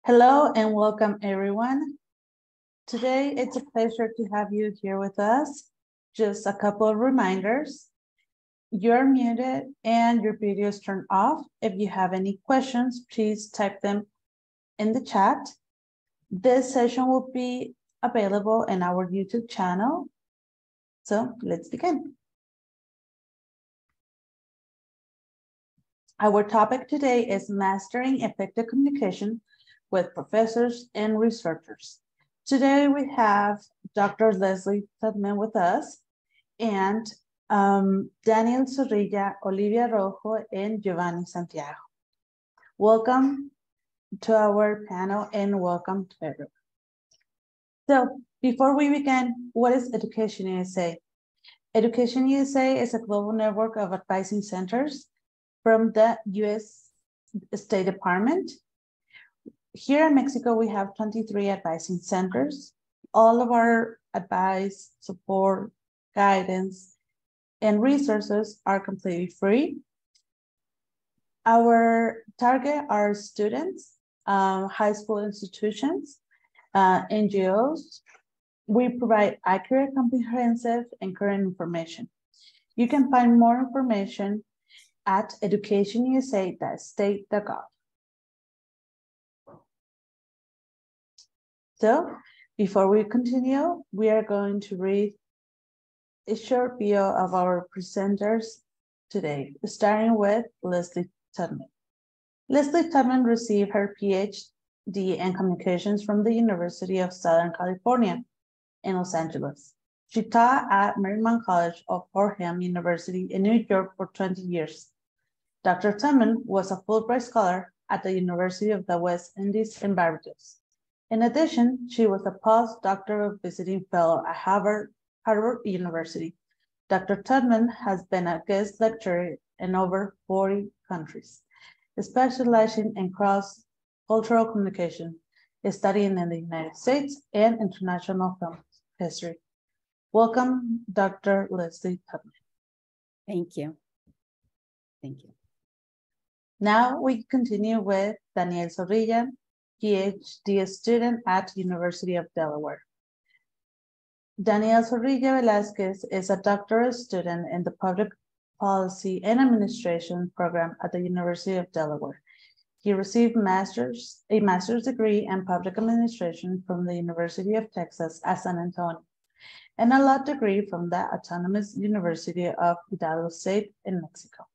Hello and welcome everyone. Today it's a pleasure to have you here with us. Just a couple of reminders. You're muted and your video is turned off. If you have any questions, please type them in the chat. This session will be available in our YouTube channel. So let's begin. Our topic today is mastering effective communication with professors and researchers. Today we have Dr. Leslie Tubman with us and Daniel Zorrilla, Olivia Rojo, and Giovanni Santiago. Welcome to our panel and welcome to everyone. So before we begin, what is Education USA? Education USA is a global network of advising centers from the U.S. State Department. Here in Mexico, we have 23 advising centers. All of our advice, support, guidance, and resources are completely free. Our target are students, high school institutions, NGOs. We provide accurate, comprehensive, and current information. You can find more information at educationusa.state.gov. So before we continue, we are going to read a short bio of our presenters today, starting with Leslie Tubman. Leslie Tubman received her PhD in communications from the University of Southern California in Los Angeles. She taught at Marymount College of Fordham University in New York for 20 years. Dr. Tubman was a Fulbright Scholar at the University of the West Indies in Barbados. In addition, she was a postdoctoral visiting fellow at Harvard University. Dr. Tubman has been a guest lecturer in over 40 countries, specializing in cross-cultural communication, studying in the United States and international film history. Welcome, Dr. Leslie Tubman. Thank you. Thank you. Now we continue with Daniel Zorrilla, PhD student at University of Delaware. Daniel Zorrilla Velázquez is a doctoral student in the Public Policy and Administration program at the University of Delaware. He received a master's degree in public administration from the University of Texas at San Antonio and a law degree from the Autonomous University of Hidalgo State in Mexico.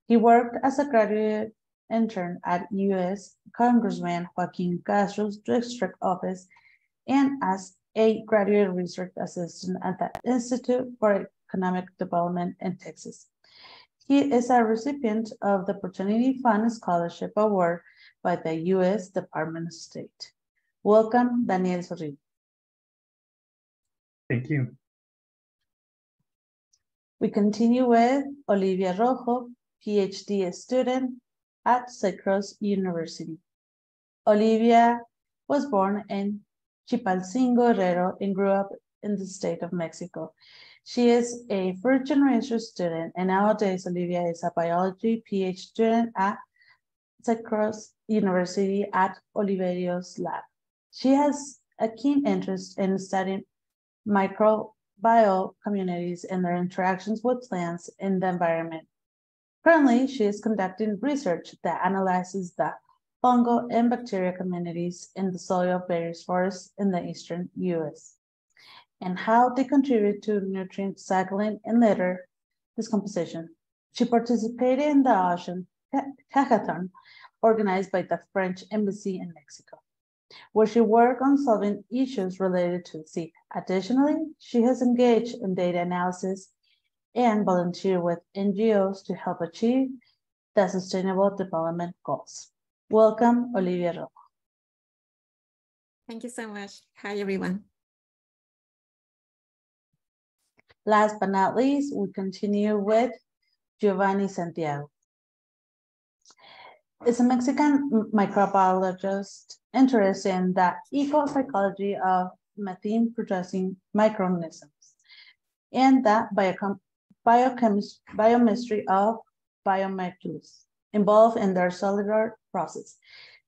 He worked as a graduate intern at U.S. Congressman Joaquin Castro's district office and as a graduate research assistant at the Institute for Economic Development in Texas. He is a recipient of the Opportunity Fund Scholarship Award by the U.S. Department of State. Welcome, Daniel Zorrilla. Thank you. We continue with Olivia Rojo, PhD student at Cyprus University. Olivia was born in Chipalcingo, Guerrero, and grew up in the state of Mexico. She is a first-generation student, and nowadays Olivia is a biology PhD student at Cyprus University at Oliverio's lab. She has a keen interest in studying microbial communities and their interactions with plants in the environment. Currently, she is conducting research that analyzes the fungal and bacteria communities in the soil of various forests in the eastern U.S. and how they contribute to nutrient cycling and litter decomposition. She participated in the Ocean Hackathon organized by the French Embassy in Mexico, where she worked on solving issues related to the sea. Additionally, she has engaged in data analysis and volunteer with NGOs to help achieve the Sustainable Development Goals. Welcome, Olivia Rojo. Thank you so much. Hi, everyone. Last but not least, we continue with Giovanni Santiago. Is a Mexican microbiologist interested in the ecopsychology of methane-producing microorganisms and the biochemistry of biomolecules involved in their cellular process.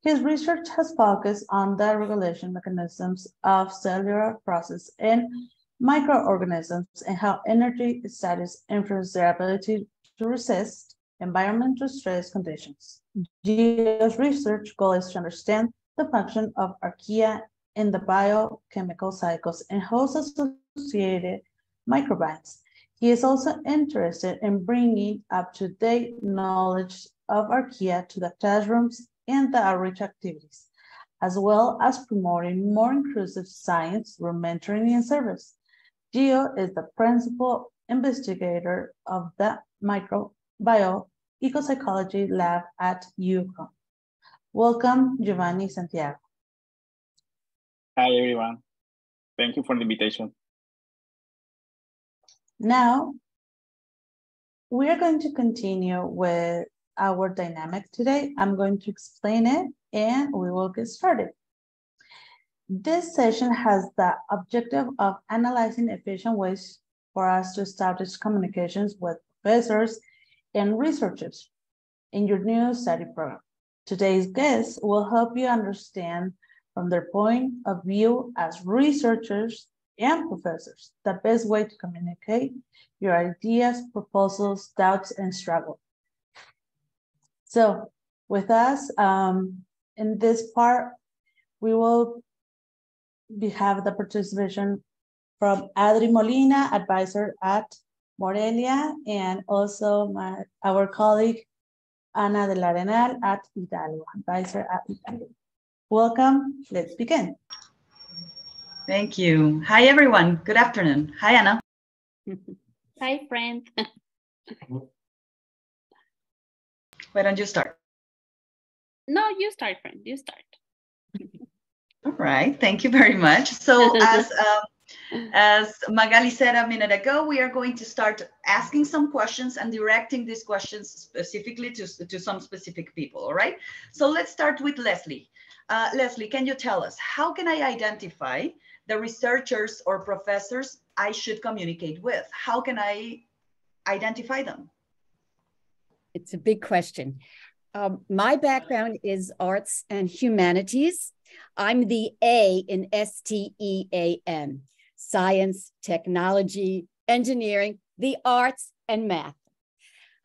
His research has focused on the regulation mechanisms of cellular process in microorganisms and how energy status influences their ability to resist environmental stress conditions. Gio's research goal is to understand the function of archaea in the biochemical cycles and host associated microbiomes. He is also interested in bringing up-to-date knowledge of archaea to the classrooms and the outreach activities, as well as promoting more inclusive science through mentoring and service. Gio is the principal investigator of the microbiome ecopsychology lab at UConn. Welcome, Giovanni Santiago. Hi, everyone. Thank you for the invitation. Now, we are going to continue with our dynamic today. I'm going to explain it and we will get started. This session has the objective of analyzing efficient ways for us to establish communications with professors and researchers in your new study program. Today's guests will help you understand from their point of view as researchers and professors the best way to communicate your ideas, proposals, doubts, and struggle. So with us in this part, we will have the participation from Adri Molina, advisor at Morelia, and also our colleague Ana del Arenal at Hidalgo, advisor at Hidalgo. Welcome, let's begin. Thank you. Hi, everyone. Good afternoon. Hi, Anna. Hi, friend. Why don't you start? No, you start, friend. You start. All right. Thank you very much. So as Magali said a minute ago, we are going to start asking some questions and directing these questions specifically to some specific people. All right. So let's start with Leslie. Leslie, can you tell us, how can I identify the researchers or professors I should communicate with? How can I identify them? It's a big question. My background is arts and humanities. I'm the A in STEAM, science, technology, engineering, the arts, and math.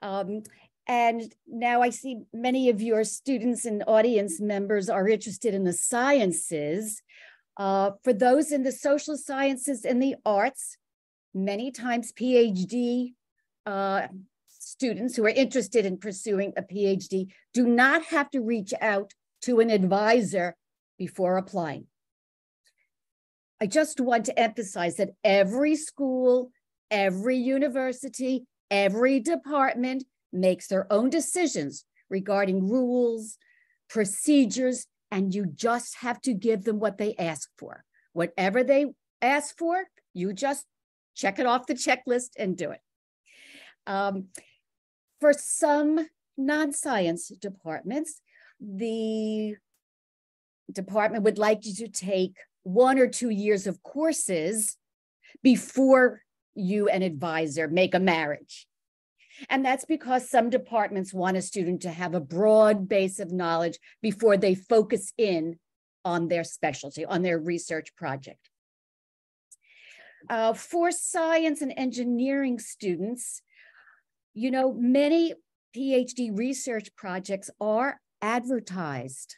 And now I see many of your students and audience members are interested in the sciences. For those in the social sciences and the arts, many times PhD students who are interested in pursuing a PhD do not have to reach out to an advisor before applying. I just want to emphasize that every school, every university, every department makes their own decisions regarding rules, procedures, and you just have to give them what they ask for. Whatever they ask for, you just check it off the checklist and do it. For some non-science departments, the department would like you to take 1 or 2 years of courses before you, an advisor, make a marriage. And that's because some departments want a student to have a broad base of knowledge before they focus in on their specialty, on their research project. For science and engineering students, you know, many PhD research projects are advertised.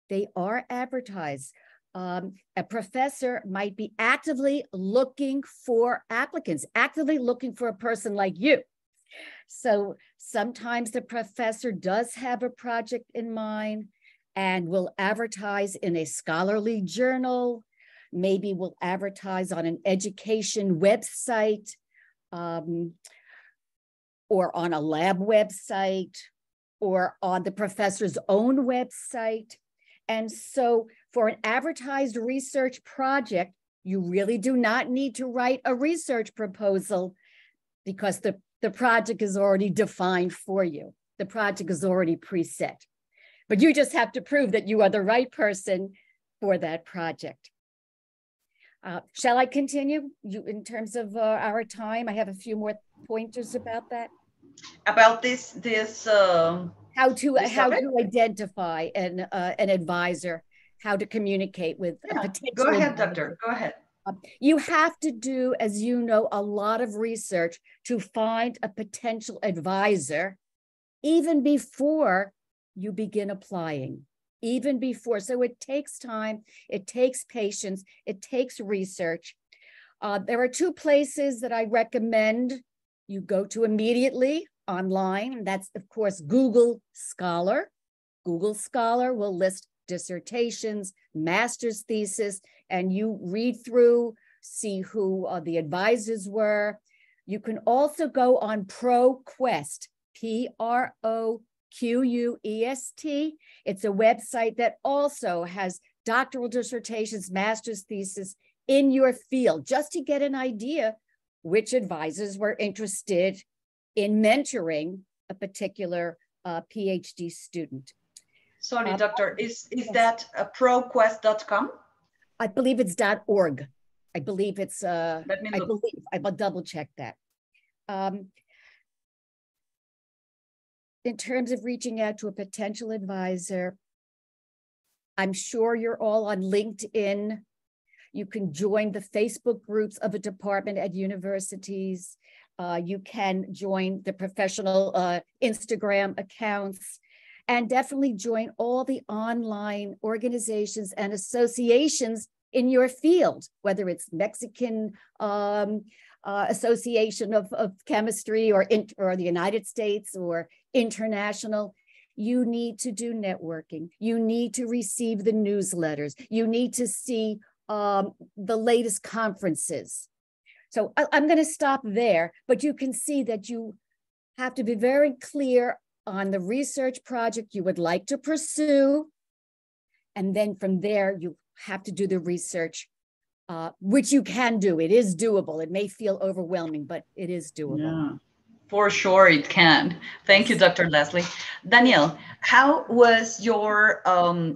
They are advertised. A professor might be actively looking for applicants, actively looking for a person like you. So sometimes the professor does have a project in mind and will advertise in a scholarly journal, maybe will advertise on an education website, or on a lab website, or on the professor's own website. And so for an advertised research project, you really do not need to write a research proposal because the project is already defined for you. The project is already preset. But you just have to prove that you are the right person for that project. Shall I continue in terms of our time? I have a few more pointers about that. about this how to topic? identify an advisor, how to communicate with a potential Go ahead, advisor. doctor. Go ahead. You have to do, as you know, a lot of research to find a potential advisor even before you begin applying, even before. So it takes time, it takes patience, it takes research. There are two places that I recommend you go to immediately online. That's, of course, Google Scholar. Google Scholar will list dissertations, master's thesis, and you read through, see who the advisors were. You can also go on ProQuest, PROQUEST. It's a website that also has doctoral dissertations, master's thesis in your field, just to get an idea which advisors were interested in mentoring a particular PhD student. Sorry, doctor, is that proquest.com? I believe it's .org. I believe it's, Let me look. I'll double check that. In terms of reaching out to a potential advisor, I'm sure you're all on LinkedIn. You can join the Facebook groups of a department at universities. You can join the professional Instagram accounts, and definitely join all the online organizations and associations in your field, whether it's Mexican Association of Chemistry or the United States or international. You need to do networking. You need to receive the newsletters. You need to see the latest conferences. So I'm going to stop there, but you can see that you have to be very clear on the research project you would like to pursue. And then from there, you have to do the research, which you can do. It is doable. It may feel overwhelming, but it is doable. Yeah, for sure it can. Thank you, Dr. Leslie. Daniel, how was your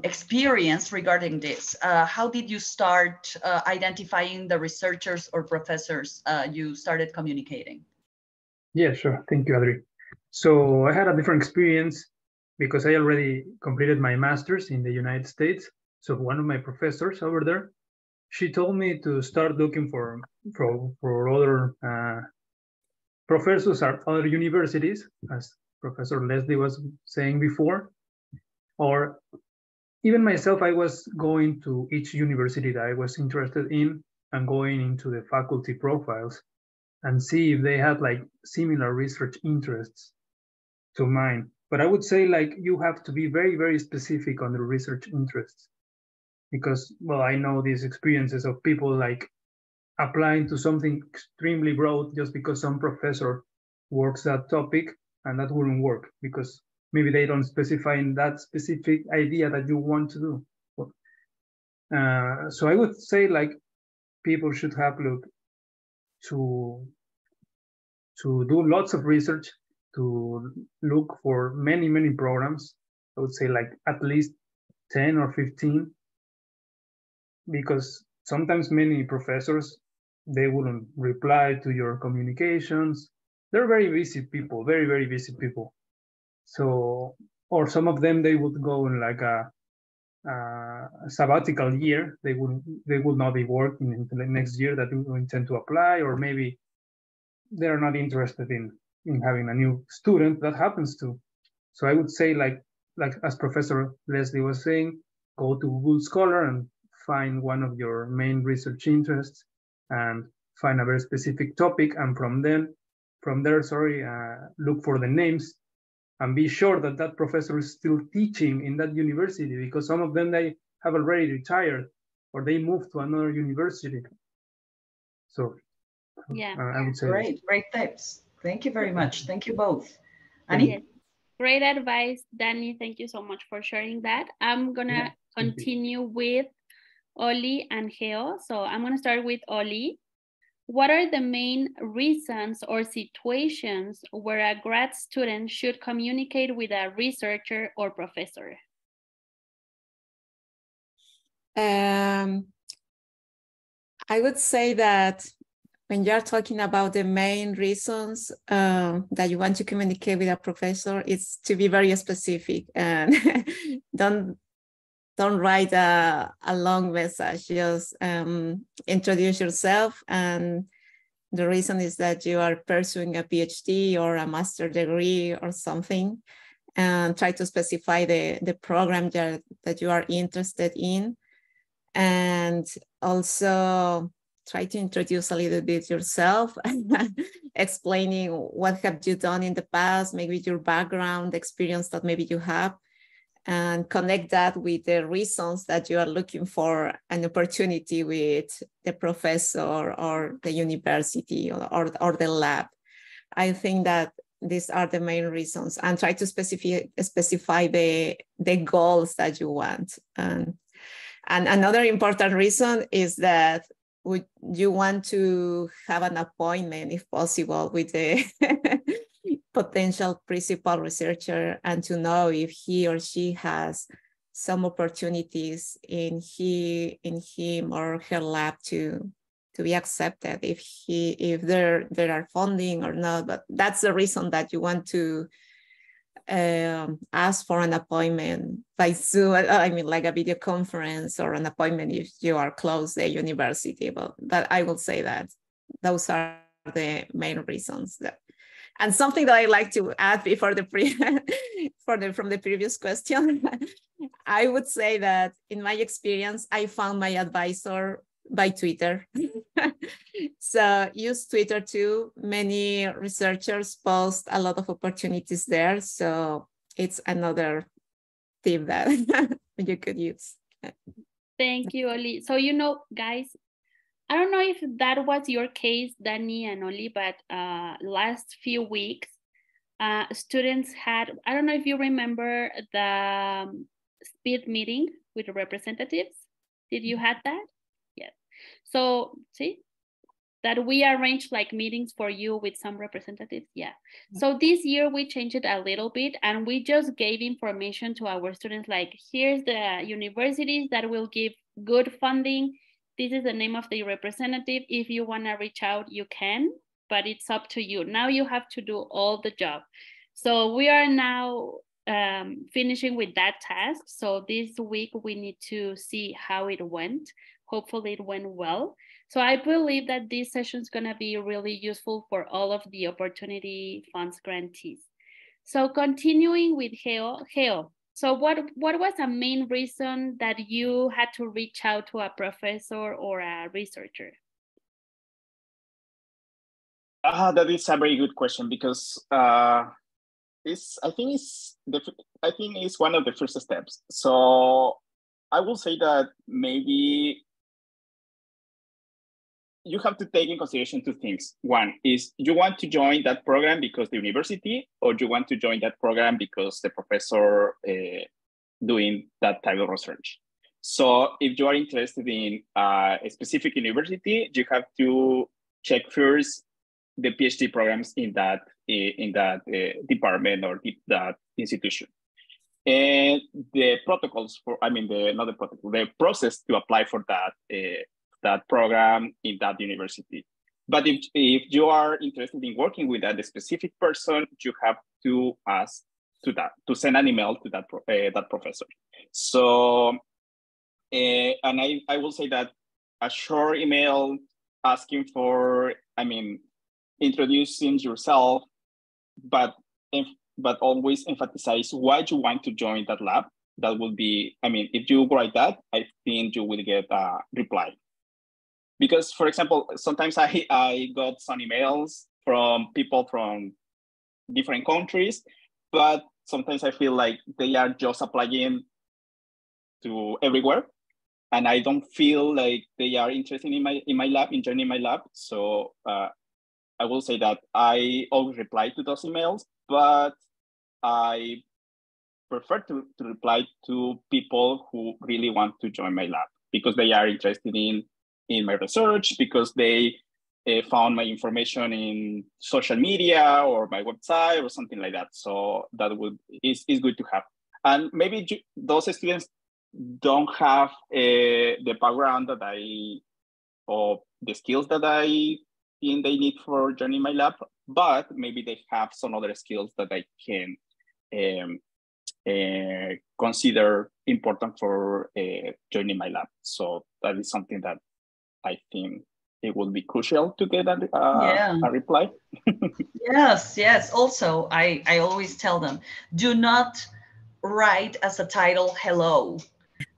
experience regarding this? How did you start identifying the researchers or professors you started communicating? Yeah, sure. Thank you, Adri. So I had a different experience because I already completed my master's in the United States. So one of my professors over there, she told me to start looking for other professors at other universities, as Professor Leslie was saying before, or even myself, I was going to each university that I was interested in and going into the faculty profiles and see if they had like similar research interests to mine. But I would say like you have to be very, very specific on the research interests, because, well, I know these experiences of people like applying to something extremely broad just because some professor works that topic, and that wouldn't work because maybe they don't specify in that specific idea that you want to do. So I would say like people should have looked to do lots of research, to look for many, many programs. I would say like at least 10 or 15, because sometimes many professors, they wouldn't reply to your communications. They're very busy people, very, very busy people. So, or some of them, they would go in like a sabbatical year. They would not be working until the next year that you intend to apply, or maybe they're not interested in having a new student. That happens too. So I would say like as Professor Leslie was saying, go to Google Scholar and find one of your main research interests and find a very specific topic, and from there, look for the names and be sure that that professor is still teaching in that university, because some of them, they have already retired or they moved to another university. So yeah, I would say great tips. Thank you very much. Thank you both. Annie? yes. Great advice, Danny. Thank you so much for sharing that. I'm gonna continue with Oli and Geo. So I'm gonna start with Oli. What are the main reasons or situations where a grad student should communicate with a researcher or professor? I would say that when you're talking about the main reasons that you want to communicate with a professor, it's to be very specific and don't write a long message. Just introduce yourself, and the reason is that you are pursuing a PhD or a master's degree or something, and try to specify the program that you are interested in. And also try to introduce a little bit yourself, explaining what have you done in the past, maybe your background experience that maybe you have, and connect that with the reasons that you are looking for an opportunity with the professor or the university or the lab. I think that these are the main reasons, and try to specify the goals that you want. And another important reason is that you want to have an appointment, if possible, with the potential principal researcher, and to know if he or she has some opportunities in him or her lab to be accepted, if there are funding or not. But that's the reason that you want to ask for an appointment by Zoom. I mean, like a video conference, or an appointment if you are close to the university. But I will say that those are the main reasons. And something that I like to add before from the previous question, I would say that in my experience, I found my advisor by Twitter. So use Twitter too. Many researchers post a lot of opportunities there. So it's another tip that you could use. Thank you, Oli. So, you know, guys, I don't know if that was your case, Danny and Oli, but last few weeks, students had, I don't know if you remember the speed meeting with the representatives. Did you have that? Yes. So see that we arranged like meetings for you with some representatives. Yeah. So this year we changed it a little bit, and we just gave information to our students, like, here's the universities that will give good funding. This is the name of the representative. If you want to reach out, you can, but it's up to you. Now you have to do all the job. So we are now finishing with that task. So this week we need to see how it went. Hopefully it went well. So I believe that this session is going to be really useful for all of the Opportunity Funds grantees. So continuing with Geo. So what was a main reason that you had to reach out to a professor or a researcher? That is a very good question, because I think it's one of the first steps. So I will say that maybe you have to take in consideration two things. One is, you want to join that program because the university, or you want to join that program because the professor doing that type of research. So if you are interested in a specific university, you have to check first the PhD programs in that department or that institution. And the protocols the process to apply for that program in that university. But if you are interested in working with that specific person, you have to ask to send an email to that professor. So, and I will say that a short email asking for, introducing yourself, but always emphasize why you want to join that lab. That will be, if you write that, I think you will get a reply. Because, for example, sometimes I got some emails from people from different countries, but sometimes I feel like they are just applying to everywhere, and I don't feel like they are interested in my lab, in joining my lab. So I will say that I always reply to those emails, but I prefer to reply to people who really want to join my lab, because they are interested in my research, because they found my information in social media or my website or something like that. So that is good to have. And maybe those students don't have the background or the skills that I think they need for joining my lab, but maybe they have some other skills that I can consider important for joining my lab. So that is something that I think it will be crucial to get a reply. Yes. Also, I always tell them, do not write as a title, hello,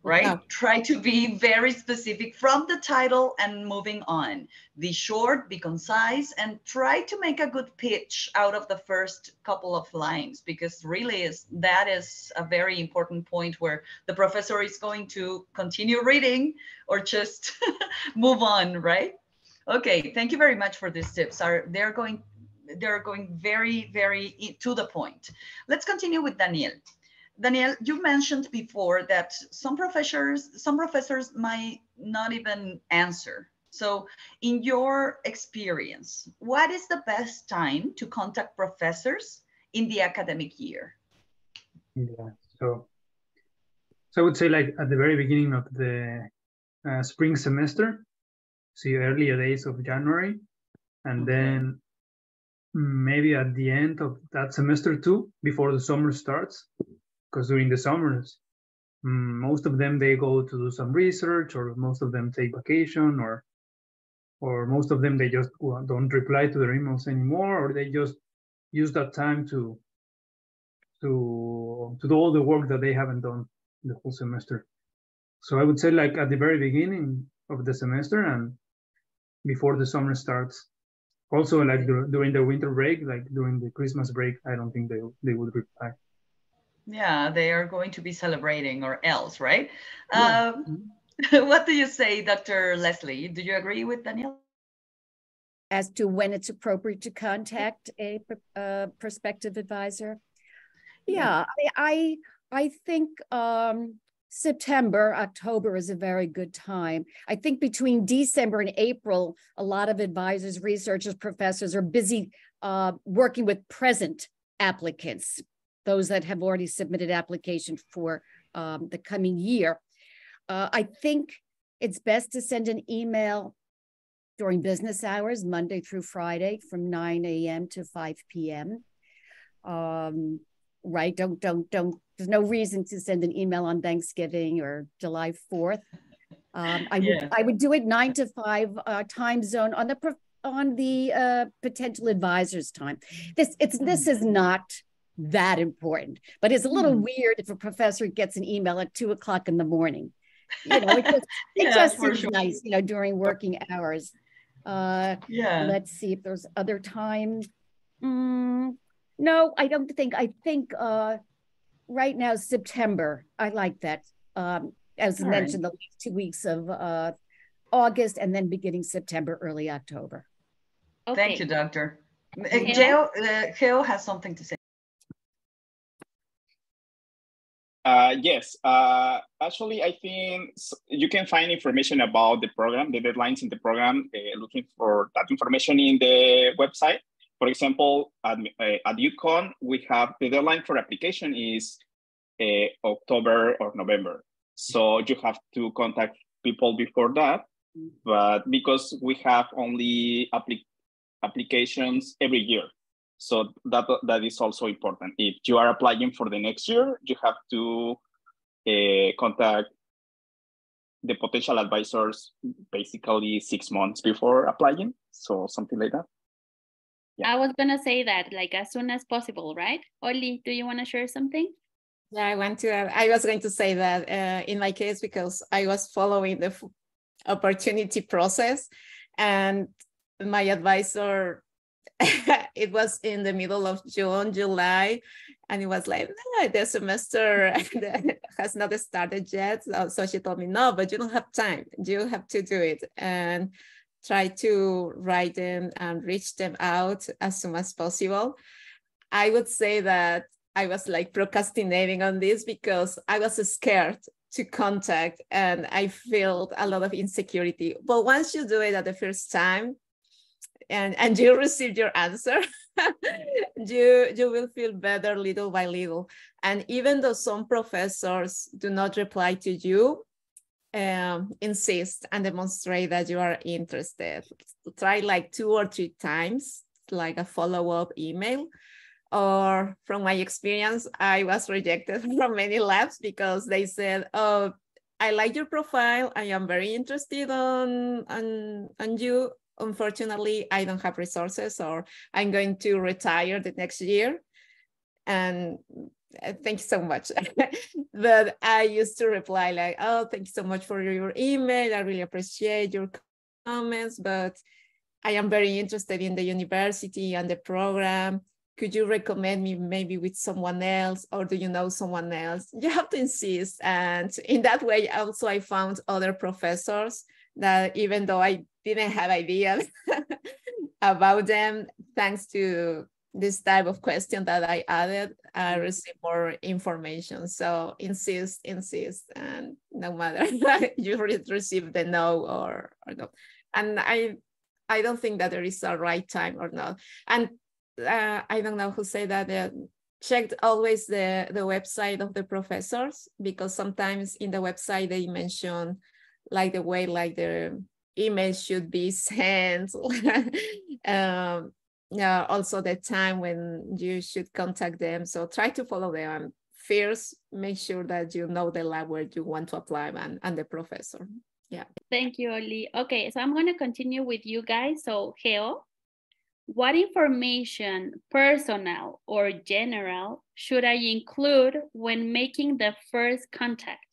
right? No. Try to be very specific from the title and moving on. Be short, be concise, and try to make a good pitch out of the first couple of lines, because really that is a very important point where the professor is going to continue reading or just move on, right? Okay, thank you very much for these tips. They're going very, very to the point. Let's continue with Daniel. Daniel, you mentioned before that some professors might not even answer. So in your experience, what is the best time to contact professors in the academic year? Yeah, so I would say like at the very beginning of the spring semester, so earlier days of January, and then maybe at the end of that semester too, before the summer starts, because during the summers, most of them, they go to do some research, or most of them take vacation, or most of them, they just don't reply to their emails anymore, or they just use that time to do all the work that they haven't done the whole semester. So I would say like at the very beginning of the semester and before the summer starts. Also, like during the winter break, like during the Christmas break, I don't think they would reply. Yeah, they are going to be celebrating or else, right? Yeah. What do you say, Dr. Leslie? Do you agree with Daniel? As to when it's appropriate to contact a prospective advisor? Yeah, I think September, October is a very good time. I think between December and April, a lot of advisors, researchers, professors are busy working with present applicants, those that have already submitted application for the coming year. I think it's best to send an email during business hours, Monday through Friday, from 9 a.m. to 5 p.m. Right? Don't. There's no reason to send an email on Thanksgiving or July 4th. I would do it 9 to 5 time zone on the potential advisor's time. This is not that important, but it's a little weird if a professor gets an email at 2 o'clock in the morning. You know, it just seems nice, you know, during working hours. Let's see if there's other times. No, I don't think. I think right now, September, I like that. As mentioned, the last 2 weeks of August and then beginning September, early October. Okay. Thank you, Doctor. Geo has something to say. Yes, actually, I think you can find information about the program, the deadlines in the program, looking for that information in the website. For example, at UConn, we have the deadline for application is October or November. So you have to contact people before that. But because we have only applications every year, so that is also important. If you are applying for the next year, you have to contact the potential advisors basically 6 months before applying. So something like that. Yeah. I was gonna say that like as soon as possible, right? Oli, do you want to share something? Yeah, I was going to say that in my case, because I was following the opportunity process, and my advisor, it was in the middle of June, July, and it was like, no, the semester has not started yet. So she told me, no, but you don't have time. You have to do it and try to write them and reach them out as soon as possible. I would say that I was like procrastinating on this because I was scared to contact and I felt a lot of insecurity. But once you do it at the first time and you receive your answer, you will feel better little by little. And even though some professors do not reply to you, insist and demonstrate that you are interested. Try like 2 or 3 times, like a follow-up email. Or from my experience, I was rejected from many labs because they said, oh, I like your profile. I am very interested on you. Unfortunately, I don't have resources, or I'm going to retire the next year. And thank you so much. But I used to reply like, oh, thank you so much for your email. I really appreciate your comments, but I am very interested in the university and the program. Could you recommend me maybe with someone else, or do you know someone else? You have to insist. And in that way, also I found other professors that even though I didn't have ideas about them, thanks to this type of question that I added, I received more information. So insist, and no matter you receive the no or no. And I don't think that there is a right time or not. And I don't know who said that. Check always the website of the professors, because sometimes in the website they mention like the way like their email should be sent. Yeah, also the time when you should contact them. So try to follow them. First, make sure that you know the lab where you want to apply and the professor. Yeah. Thank you, Oli. Okay, so I'm going to continue with you guys. So, Geo, what information, personal or general, should I include when making the first contact?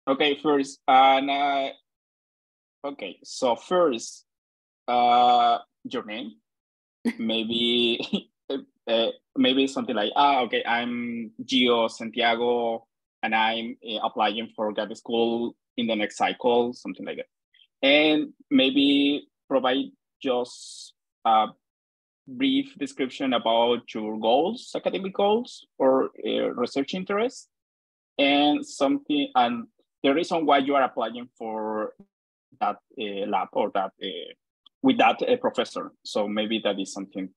Okay, first, okay, so first, your name, maybe maybe something like, okay, I'm Gio Santiago, and I'm applying for grad school in the next cycle, something like that. And maybe provide just a brief description about your goals, academic goals, or research interests, and something, and the reason why you are applying for that lab or that with that professor. So maybe that is something.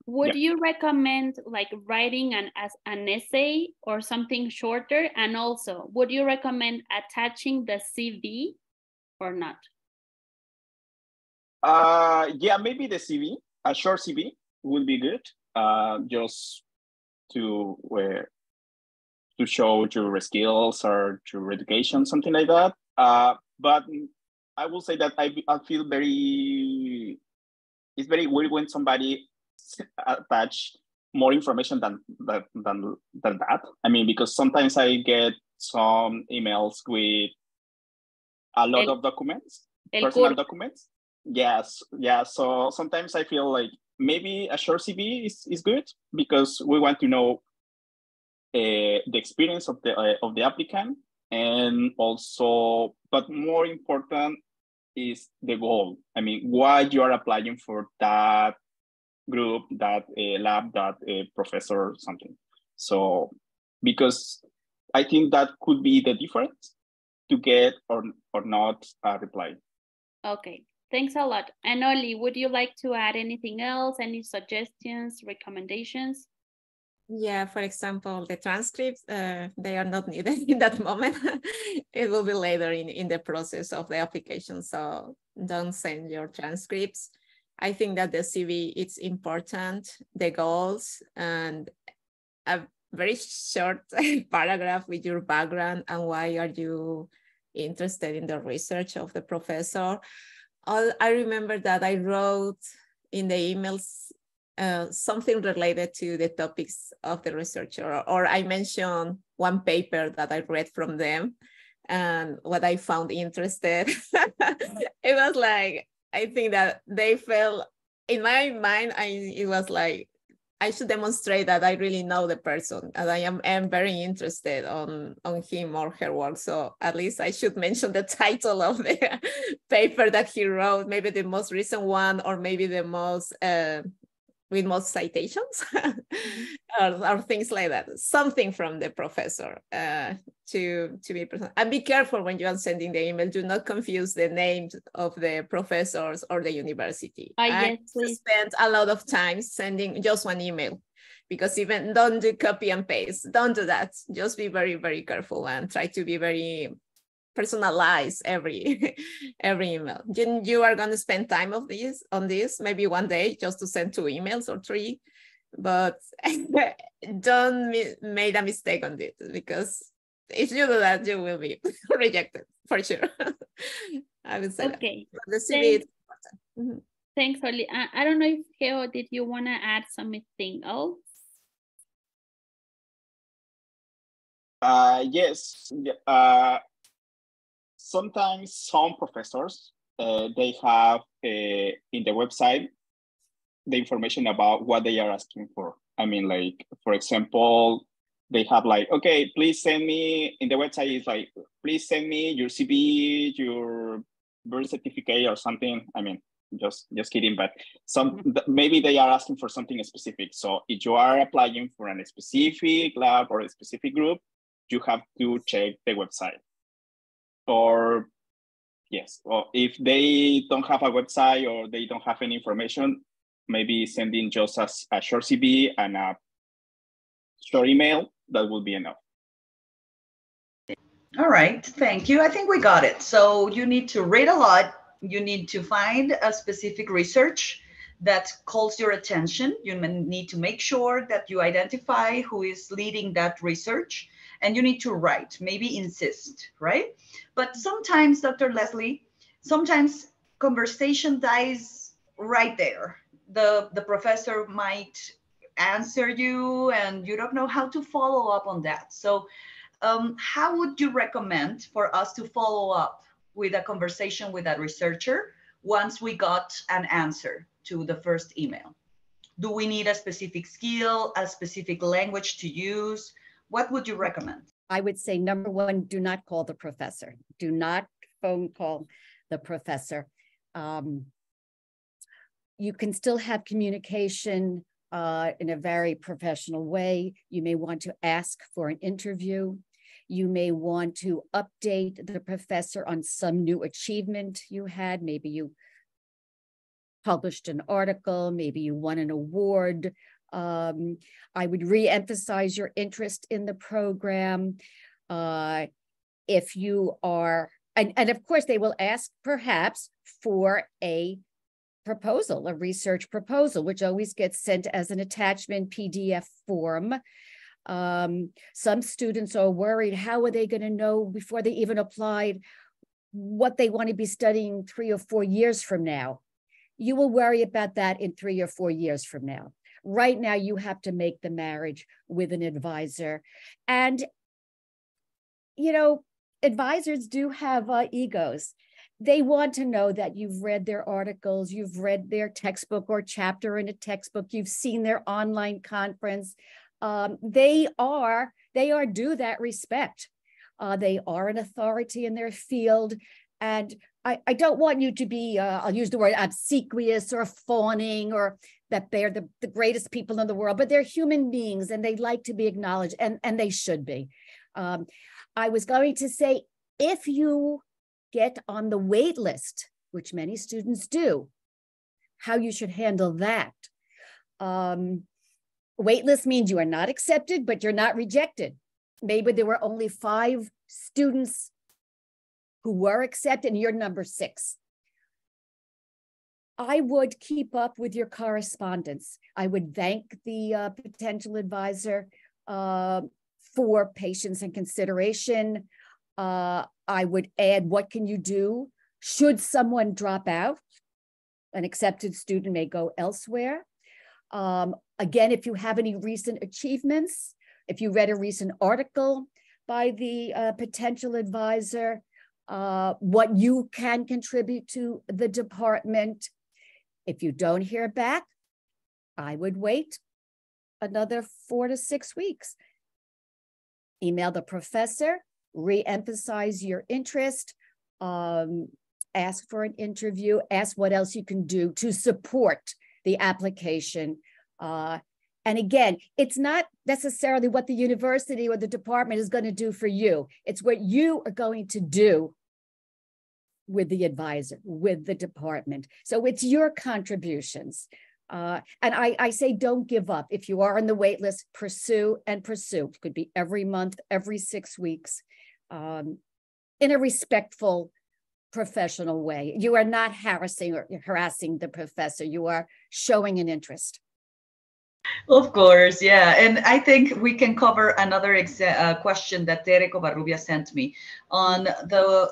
Would you recommend like writing as an essay or something shorter? And also, would you recommend attaching the CV or not? Yeah, maybe the CV, a short CV would be good. Just to show your skills or your education, something like that. But I will say that I feel it's very weird when somebody attach more information than that. I mean, because sometimes I get some emails with a lot of documents, personal documents. Yes, yeah. So sometimes I feel like maybe a short CV is good, because we want to know the experience of the applicant, and also, but more important is the goal. I mean, why you are applying for that group, that lab, that professor, something. So, because I think that could be the difference to get or not a reply. Okay, thanks a lot. And Oli, would you like to add anything else? Any suggestions, recommendations? Yeah, for example, the transcripts, they are not needed in that moment. It will be later in the process of the application. So don't send your transcripts. I think that the CV, it's important, the goals, and a very short paragraph with your background and why are you interested in the research of the professor. I remember that I wrote in the emails something related to the topics of the researcher, or I mentioned one paper that I read from them and what I found interested. It was like, I think that they felt, in my mind, it was like, I should demonstrate that I really know the person and I am very interested on him or her work. So at least I should mention the title of the paper that he wrote, maybe the most recent one, or maybe the most with most citations or things like that. Something from the professor to be present. And be careful when you are sending the email. Do not confuse the names of the professors or the university. Yes, I spent a lot of time sending just one email because even don't do copy and paste. Don't do that. Just be very, very careful and try to be very personalized every email. You are going to spend time on this maybe one day just to send 2 emails or 3, but don't make a mistake on this, because if you do that, you will be rejected for sure. I would say okay. That. The CV is important. Thanks, Oli. I don't know if Geo, did you want to add something else? Yes. Sometimes some professors, they have in the website the information about what they are asking for. I mean, like, for example, they have like, okay, please send me, in the website is like, please send me your CV, your birth certificate or something. I mean, just kidding, but maybe they are asking for something specific. So if you are applying for a specific lab or a specific group, you have to check the website. Or yes, or if they don't have a website or they don't have any information, maybe sending just a short CV and a short email, that will be enough. All right, thank you. I think we got it. So you need to read a lot. You need to find a specific research that calls your attention. You need to make sure that you identify who is leading that research, and you need to write, maybe insist, right? But sometimes, Dr. Leslie, sometimes conversation dies right there. The professor might answer you and you don't know how to follow up on that. So how would you recommend for us to follow up with a conversation with a researcher once we got an answer to the first email? Do we need a specific skill, a specific language to use? What would you recommend? I would say, number one, do not call the professor. Do not phone call the professor. You can still have communication in a very professional way. You may want to ask for an interview. You may want to update the professor on some new achievement you had. Maybe you published an article, maybe you won an award. I would re-emphasize your interest in the program. If you are, and of course they will ask perhaps for a proposal, a research proposal, which always gets sent as an attachment PDF form. Some students are worried, how are they going to know before they even applied what they want to be studying 3 or 4 years from now? You will worry about that in 3 or 4 years from now. Right now, you have to make the marriage with an advisor. And, you know, advisors do have egos. They want to know that you've read their articles, you've read their textbook or chapter in a textbook, you've seen their online conference. They are due that respect. They are an authority in their field. And I don't want you to be, I'll use the word obsequious or fawning, or that they're the greatest people in the world, but they're human beings and they like to be acknowledged, and they should be. I was going to say, if you get on the wait list, which many students do, how you should handle that. Wait list means you are not accepted, but you're not rejected. Maybe there were only 5 students who were accepted and you're number 6. I would keep up with your correspondence. I would thank the potential advisor for patience and consideration. I would add, what can you do should someone drop out? An accepted student may go elsewhere. Again, if you have any recent achievements, if you read a recent article by the potential advisor, what you can contribute to the department. If you don't hear back, I would wait another 4 to 6 weeks. Email the professor, re-emphasize your interest, ask for an interview, ask what else you can do to support the application. And again, it's not necessarily what the university or the department is going to do for you. It's what you are going to do with the advisor, with the department. So it's your contributions. And I say don't give up. If you are on the wait list, pursue and pursue. It could be every month, every 6 weeks, in a respectful, professional way. You are not harassing the professor. You are showing an interest. Of course, yeah. And I think we can cover another question that Tere Covarrubia sent me on the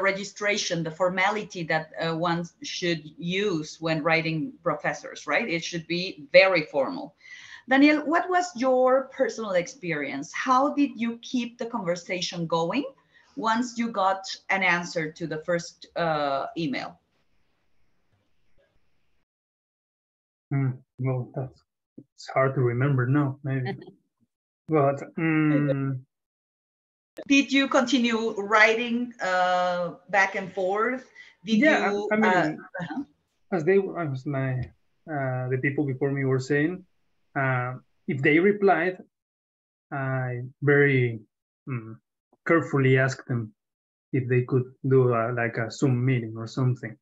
registration, the formality that one should use when writing professors, right? It should be very formal. Daniel, what was your personal experience? How did you keep the conversation going once you got an answer to the first email? Well, it's hard to remember now, maybe. But did you continue writing back and forth? Did you? I mean, as the people before me were saying, if they replied, I very carefully asked them if they could do like a Zoom meeting or something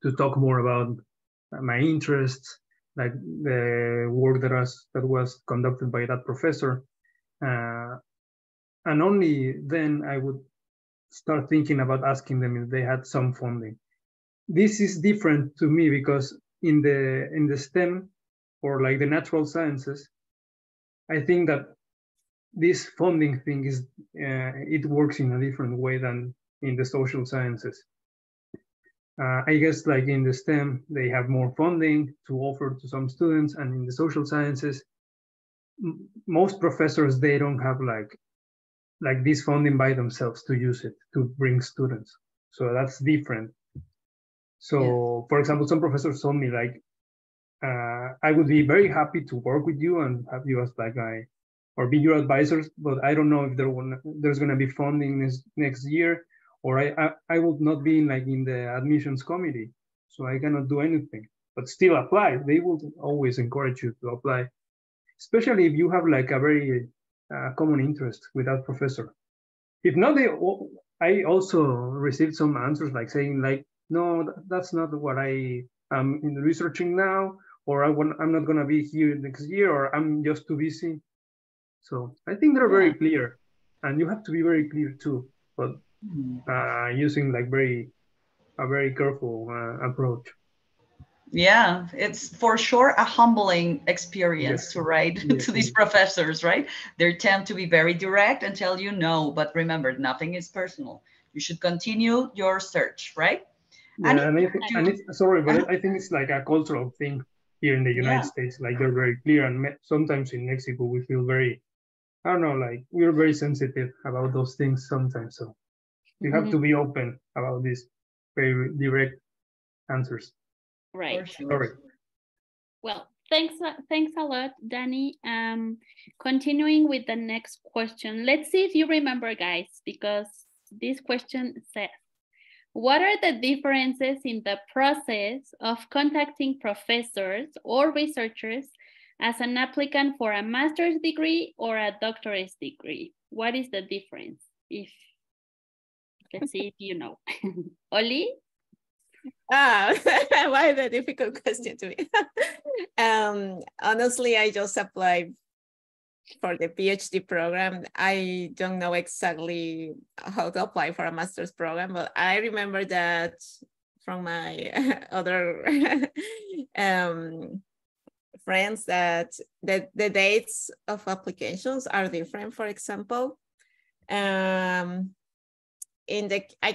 to talk more about my interests, like the work that was conducted by that professor. And only then I would start thinking about asking them if they had some funding. This is different to me because in the STEM or like the natural sciences, I think that this funding thing is it works in a different way than in the social sciences. I guess like in the STEM, they have more funding to offer to some students, and in the social sciences, most professors, they don't have like this funding by themselves to use it to bring students. So that's different. So for example, some professors told me like, I would be very happy to work with you and have you as like or be your advisors, but I don't know if there's going to be funding next year, or I would not be in the admissions committee, so I cannot do anything. But still apply. They will always encourage you to apply, especially if you have like a very common interest with that professor. If not, I also received some answers like saying like, no, that's not what I am researching now, or I'm not going to be here next year, or I'm just too busy. So I think they're very clear, and you have to be very clear too, but using like a very careful approach. Yeah, it's for sure a humbling experience to write to these professors, right? They tend to be very direct and tell you no, but remember, nothing is personal. You should continue your search, right? Yeah, sorry, but I think it's like a cultural thing here in the United States. Like they're very clear, and sometimes in Mexico we feel very, I don't know, like we're very sensitive about those things sometimes. So you have to be open about these very direct answers. Right. Sorry. Well, thanks a lot, Danny. Continuing with the next question. Let's see if you remember, guys, because this question says, what are the differences in the process of contacting professors or researchers as an applicant for a master's degree or a doctorate degree? What is the difference? Let's see if you know. Oli? Why the difficult question to me? Honestly, I just applied for the PhD program. I don't know exactly how to apply for a master's program, but I remember that from my other friends that the dates of applications are different. For example, I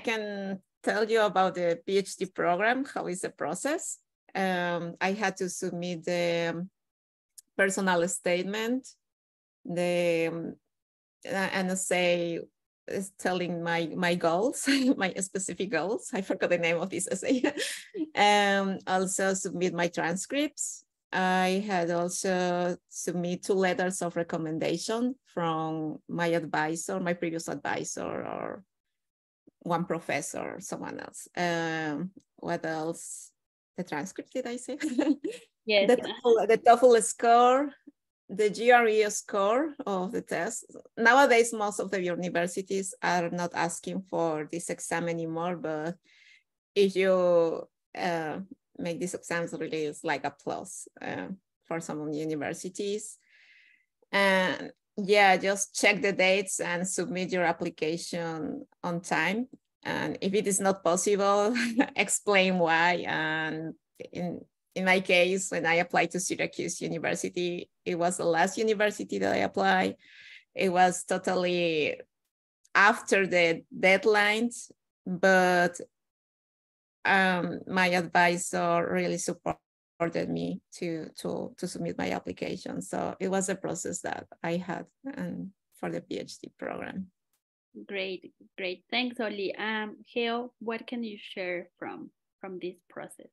can tell you about the PhD program, how is the process. I had to submit the personal statement, the essay is telling my goals, my specific goals. I forgot the name of this essay. Also submit my transcripts. I had also submit 2 letters of recommendation from my advisor, my previous advisor, or one professor or someone else. What else? The transcript, did I say? Yes. The TOEFL score, the GRE score of the test. Nowadays, most of the universities are not asking for this exam anymore, but if you make these exams, really is like a plus for some universities. And yeah, just check the dates and submit your application on time. And if it is not possible, explain why. And in my case, when I applied to Syracuse University, it was the last university that I applied. It was totally after the deadlines, but my advisor really supported me to submit my application. So it was a process that I had for the PhD program. Great. Thanks, Oli. Geo, what can you share from this process?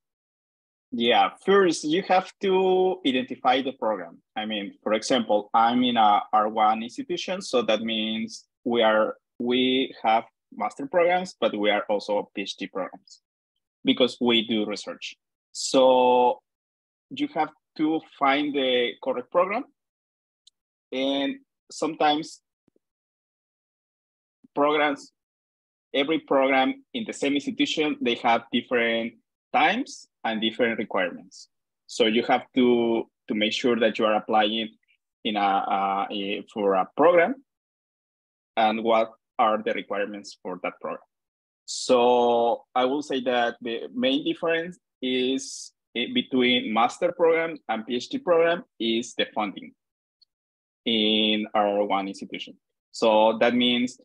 Yeah, first you have to identify the program. I mean, for example, I'm in a R1 institution, so that means we have master programs, but we are also PhD programs because we do research. So you have to find the correct program, and sometimes every program in the same institution, they have different times and different requirements. So you have to make sure that you are applying for a program and what are the requirements for that program. So I will say that the main difference is between master program and PhD program is the funding in our one institution. So that means,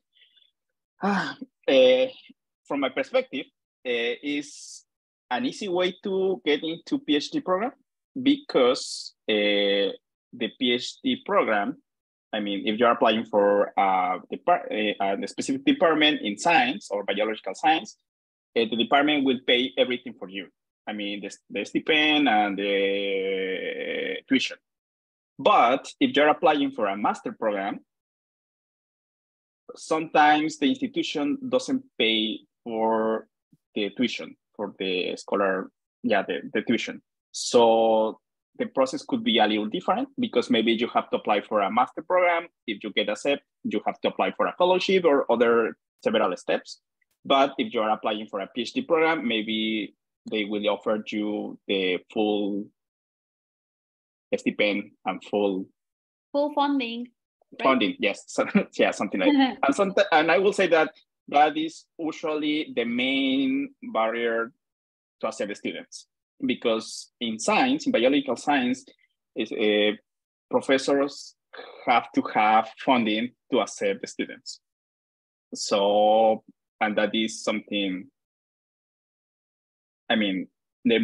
from my perspective, is an easy way to get into PhD program because the PhD program, I mean, if you're applying for a specific department in science or biological science, the department will pay everything for you. I mean, the stipend and the tuition. But if you're applying for a master program, sometimes the institution doesn't pay for the tuition, for the scholar, the tuition. So the process could be a little different because maybe you have to apply for a master program. If you get accepted, you have to apply for a fellowship or other several steps. But if you're applying for a PhD program, maybe they will offer you the full stipend and full funding. Right? Funding, yes. So, yeah, something like that. And I will say that is usually the main barrier to accept students. Because in science, in biological science, professors have to have funding to accept the students. So, and that is something, I mean, the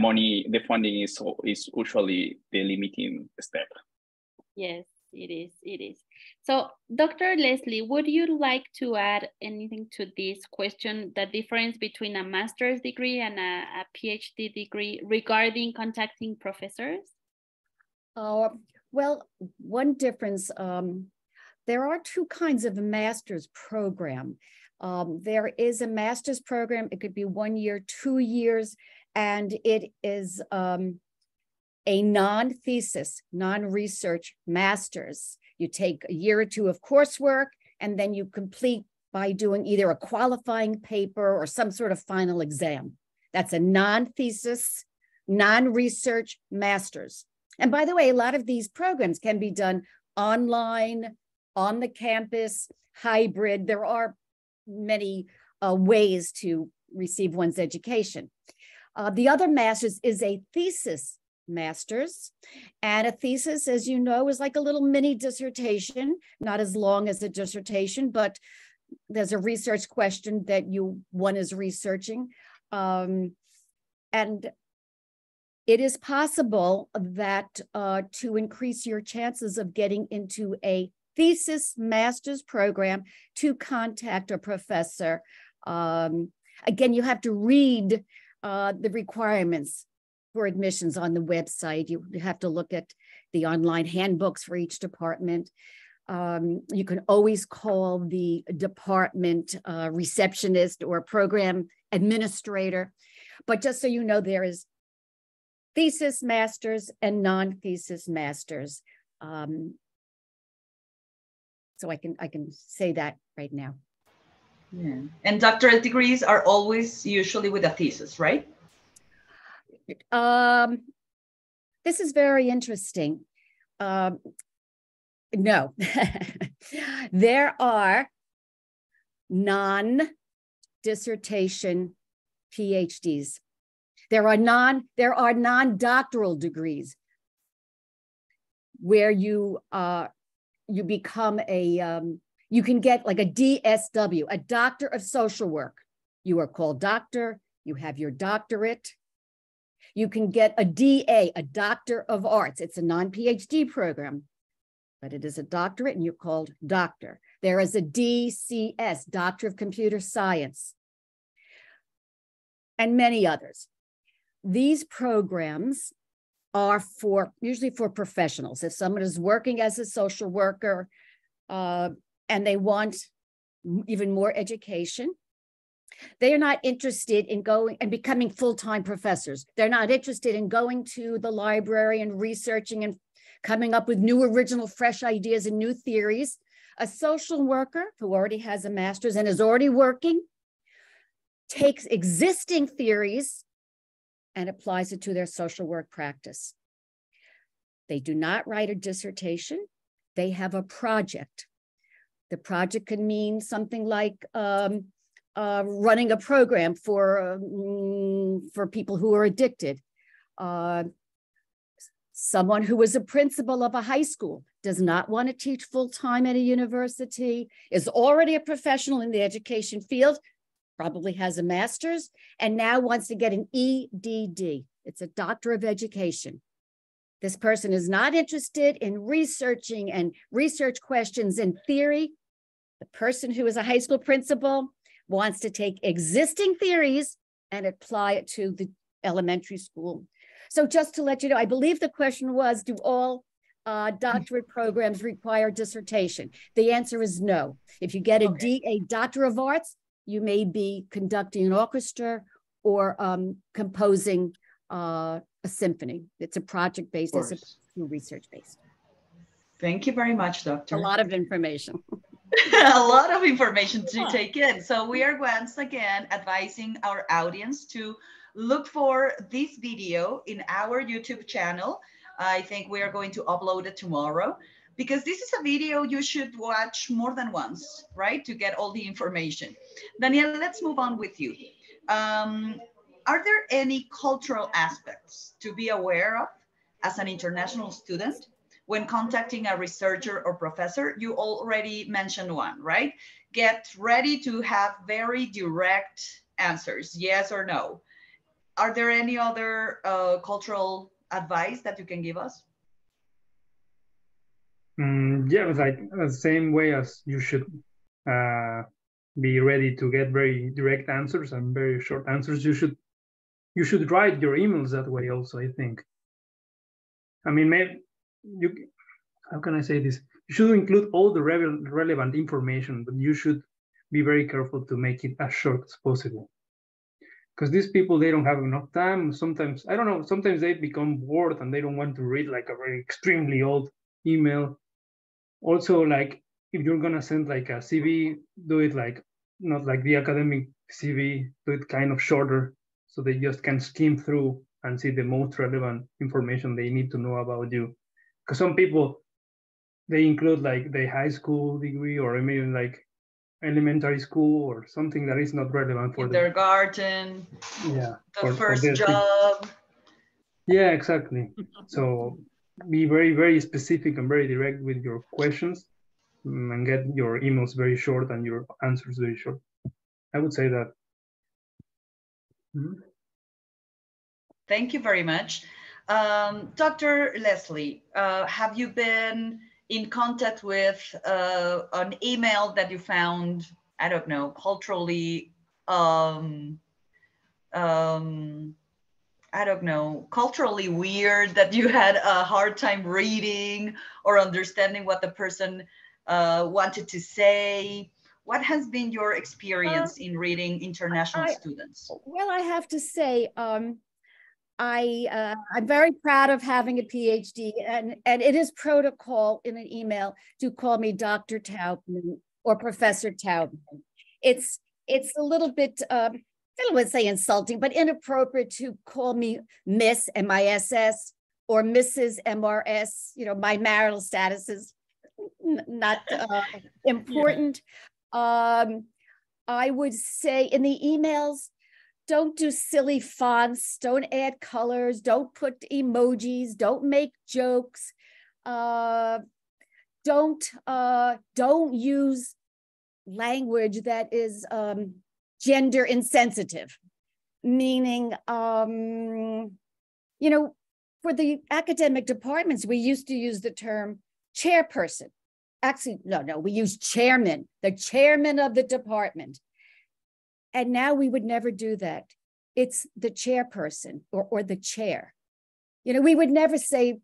funding is usually the limiting step. Yes, it is. So, Dr. Leslie, would you like to add anything to this question, the difference between a master's degree and a PhD degree regarding contacting professors? Well, one difference, there are two kinds of master's program. There is a master's program, it could be 1 year, 2 years, and it is a non-thesis, non-research master's. You take a year or two of coursework, and then you complete by doing either a qualifying paper or some sort of final exam. That's a non-thesis, non-research master's. And by the way, a lot of these programs can be done online, on the campus, hybrid. There are many ways to receive one's education. The other master's is a thesis master's, and a thesis, as you know, is like a little mini dissertation, not as long as a dissertation, but there's a research question that one is researching, and it is possible that to increase your chances of getting into a thesis master's program, to contact a professor. Again, you have to read the requirements for admissions on the website. You have to look at the online handbooks for each department. You can always call the department receptionist or program administrator. But just so you know, there is thesis masters and non-thesis masters. So I can say that right now. Yeah. And doctorate degrees are always usually with a thesis, right? This is very interesting. No, there are non-dissertation PhDs. There are non-doctoral degrees where you become you can get like a DSW, a Doctor of Social Work. You are called doctor, you have your doctorate. You can get a DA, a Doctor of Arts. It's a non-PhD program, but it is a doctorate and you're called doctor. There is a DCS, Doctor of Computer Science, and many others. These programs are usually for professionals. If someone is working as a social worker and they want even more education, they are not interested in going and becoming full-time professors. They're not interested in going to the library and researching and coming up with new, original, fresh ideas and new theories. A social worker who already has a master's and is already working takes existing theories and applies it to their social work practice. They do not write a dissertation. They have a project. The project can mean something like running a program for people who are addicted. Someone who is a principal of a high school does not want to teach full-time at a university, is already a professional in the education field, probably has a master's, and now wants to get an EDD. It's a Doctor of Education. This person is not interested in researching and research questions and theory. The person who is a high school principal wants to take existing theories and apply it to the elementary school. So just to let you know, I believe the question was, do all doctorate programs require dissertation? The answer is no. If you get a Doctor of Arts, you may be conducting an orchestra or composing a symphony. It's a project-based, it's a research-based. Thank you very much, Doctor. A lot of information. A lot of information to take in. So we are once again advising our audience to look for this video in our YouTube channel. I think we are going to upload it tomorrow because this is a video you should watch more than once, right? To get all the information. Daniel, let's move on with you. Are there any cultural aspects to be aware of as an international student when contacting a researcher or professor? You already mentioned one, right? Get ready to have very direct answers, yes or no. Are there any other cultural advice that you can give us? Yeah, like the same way as you should be ready to get very direct answers and very short answers. You should write your emails that way also, I think. I mean, maybe how can I say this? You should include all the relevant information, but you should be very careful to make it as short as possible. Because these people, they don't have enough time. Sometimes, I don't know, sometimes they become bored and they don't want to read like a very extremely old email. Also, like if you're gonna send like a CV, do it like, not like the academic CV, do it kind of shorter so they just can skim through and see the most relevant information they need to know about you. Because some people, they include like the high school degree or maybe like elementary school or something that is not relevant for kindergarten, yeah, the first job. Yeah, exactly. So be very, very specific and very direct with your questions and get your emails very short and your answers very short. I would say that. Thank you very much. Dr. Leslie, have you been in contact with an email that you found, I don't know, culturally, I don't know, culturally weird, that you had a hard time reading or understanding what the person wanted to say? What has been your experience in reading international students? Well, I have to say, I'm very proud of having a PhD, and it is protocol in an email to call me Dr. Taubman or Professor Taubman. It's a little bit, I don't want to say insulting, but inappropriate to call me Miss, M-I-S-S, or Mrs. M-R-S. You know, my marital status is not important. I would say in the emails, don't do silly fonts, don't add colors, don't put emojis, don't make jokes, don't use language that is gender insensitive, meaning, you know, for the academic departments, we used to use the term chairperson. Actually, no, we use chairman, the chairman of the department. And now we would never do that. It's the chairperson or the chair. You know, we would never say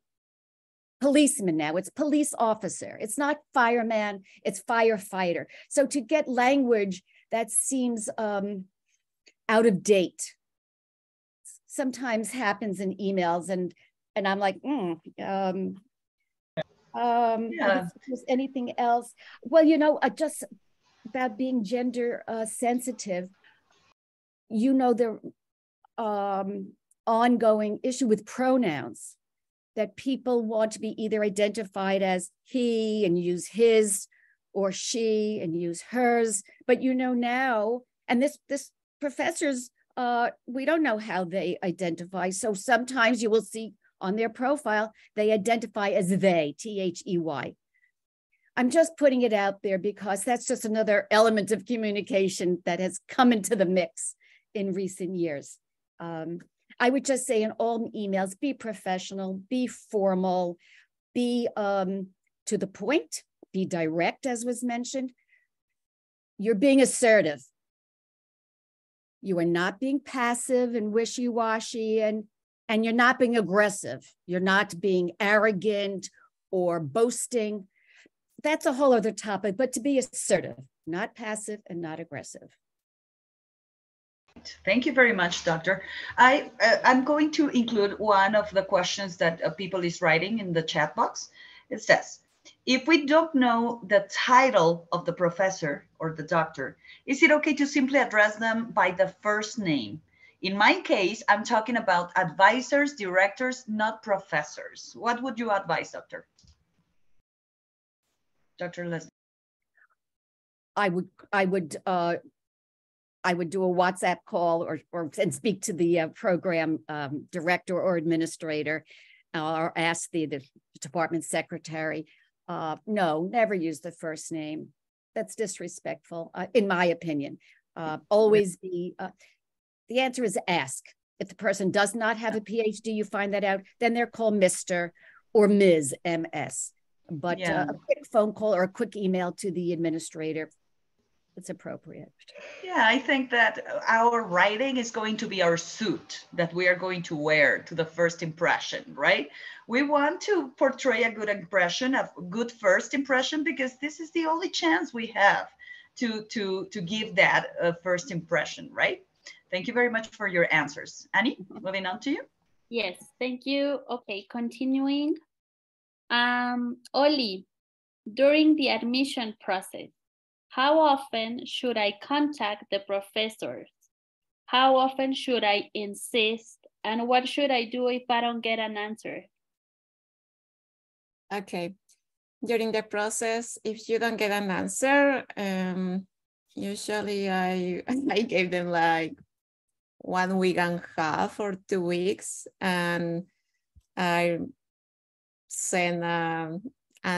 policeman now, it's police officer. It's not fireman, it's firefighter. So to get language that seems out of date sometimes happens in emails, and I'm like, if there's anything else. Well, you know, just about being gender sensitive, you know, the ongoing issue with pronouns, that people want to be either identified as he and use his, or she and use hers. But you know now, and this professors, we don't know how they identify. So sometimes you will see on their profile, they identify as they, T-H-E-Y. I'm just putting it out there because that's just another element of communication that has come into the mix in recent years. I would just say in all emails, be professional, be formal, be to the point, be direct, as was mentioned. You're being assertive. You are not being passive and wishy-washy, and you're not being aggressive. You're not being arrogant or boasting. That's a whole other topic, but to be assertive, not passive and not aggressive. Thank you very much, Doctor. I'm going to include one of the questions that people is writing in the chat box. It says, if we don't know the title of the professor or the doctor, is it okay to simply address them by the first name? In my case, I'm talking about advisors, directors, not professors. What would you advise, Doctor? Dr. Leslie. I would do a WhatsApp call and speak to the program director or administrator, or ask the department secretary. No, never use the first name. That's disrespectful, in my opinion. Always be, the answer is ask. If the person does not have a PhD, you find that out, then they're called Mr. or Ms. MS. But a quick phone call or a quick email to the administrator, it's appropriate. Yeah, I think that our writing is going to be our suit that we are going to wear to the first impression, right? We want to portray a good impression, a good first impression, because this is the only chance we have to give that first impression, right? Thank you very much for your answers. Annie, moving on to you. Yes, thank you. Okay, continuing. Oli, during the admission process, how often should I contact the professors? How often should I insist? And what should I do if I don't get an answer? Okay. During the process, if you don't get an answer, usually I gave them like 1 week and a half or 2 weeks, and I send a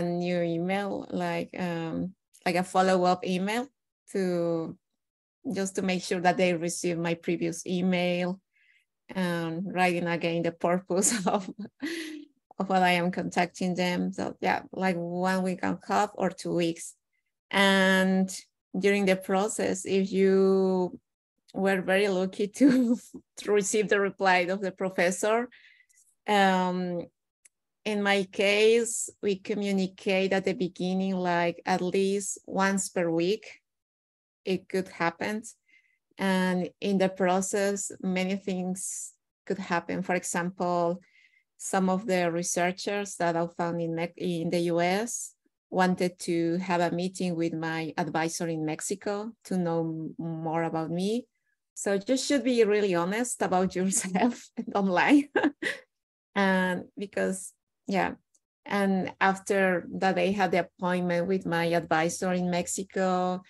new email, like a follow-up email, just to make sure that they receive my previous email, and writing again the purpose of what I am contacting them. So yeah, like 1 week and a half or 2 weeks. And during the process, if you were very lucky to receive the reply of the professor, in my case, we communicate at the beginning, like at least once per week. It could happen. And in the process, many things could happen. For example, some of the researchers that I found in the US wanted to have a meeting with my advisor in Mexico to know more about me. So you should be really honest about yourself online. And because, yeah. And after that, they had the appointment with my advisor in Mexico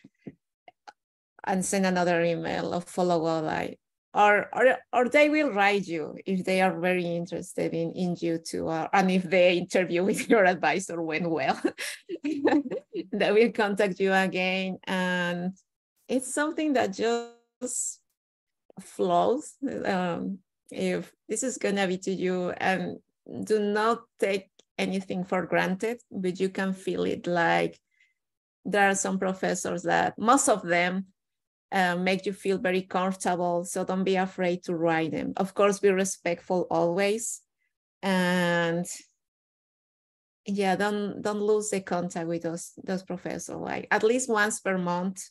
and send another email of follow-up, like, or they will write you if they are very interested in you too, and if the interview with your advisor went well, they will contact you again. And it's something that just flows. If this is gonna be to you, and do not take anything for granted, but you can feel it. Like, there are some professors that, most of them, make you feel very comfortable. So don't be afraid to write them. Of course, be respectful always. And yeah, don't lose the contact with those professors, like at least once per month,